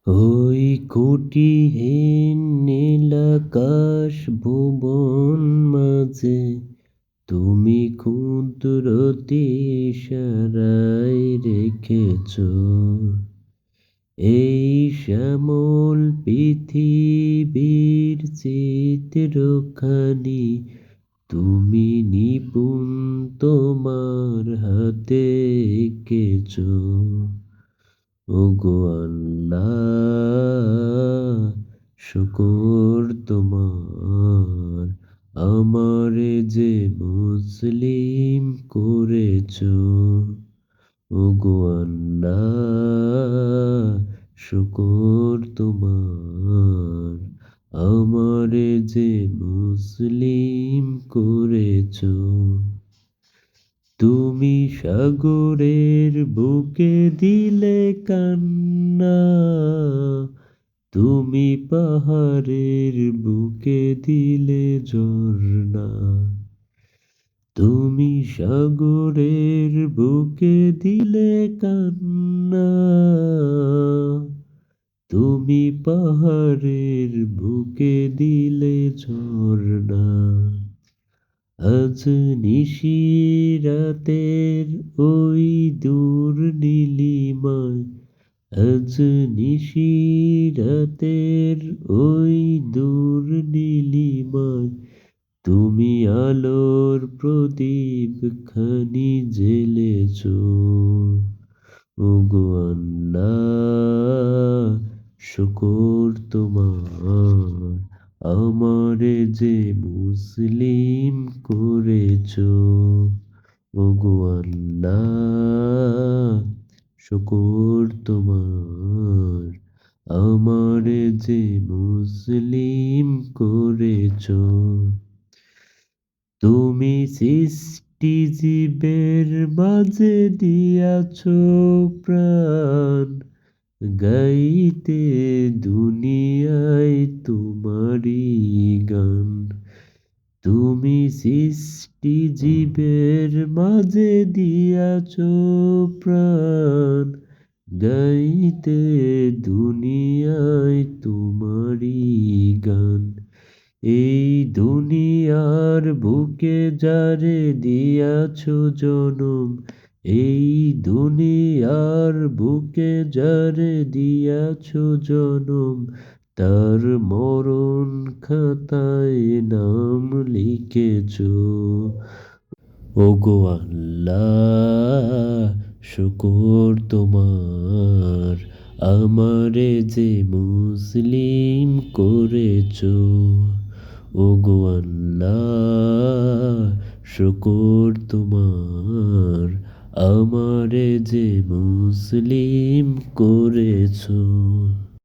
ওই খুঁটিহীন নীলাকাশ ভুবন মাঝে তুমি কুদরতি ইশারায় রেখেছ এই শ্যামল পৃথিবীর চিত্রখানি তুমি নিপুণ তোমার হাতে এঁকেছ। ওগো আল্লাহ, শুকর তোমার, আমারে যে মুসলিম করেছো। ওগো আল্লাহ, শুকর তোমার, আমারে যে মুসলিম করেছো। তুমি সাগরের বুকে দিলে কান্না, তুমি পাহাড়ের বুকে দিলে ঝরনা। তুমি সাগরের বুকে দিলে কান্না, তুমি পাহাড়ের বুকে দিলে ঝরনা। আজ নিশিরাতের ওই দূর নীলিমায়, আজ নিশিরাতের ওই দূর নীলিমায় তুমি আলোর প্রদীপ খানি জ্বেলেছ। ওগো আল্লাহ, শুকর তোমার, আমারে যে মুসলিম করেছ। ওগো আল্লাহ, শুকর তোমার, আমারে যে মুসলিম করেছ। তুমি সৃষ্টি জীবের মাঝে দিয়াছ প্রাণ, গাইতে দুনিয়ায় তোমারি গান। তুমি সৃষ্টি জীবের মাঝে দিয়াছ প্রাণ, গাইতে দুনিয়ায় তোমারি গান। এই দুনিয়ার বুকে যারে দিয়াছ জনম, এই দুনিয়ার বুকে যারে দিয়াছ জনম, তার মরণ খাতায় নাম লিখেছ। ওগো আল্লাহ, শুকর তোমার, আমারে যে মুসলিম করেছ। ওগো আল্লাহ, শুকর তোমার, আমারে যে মুসলিম করেছ।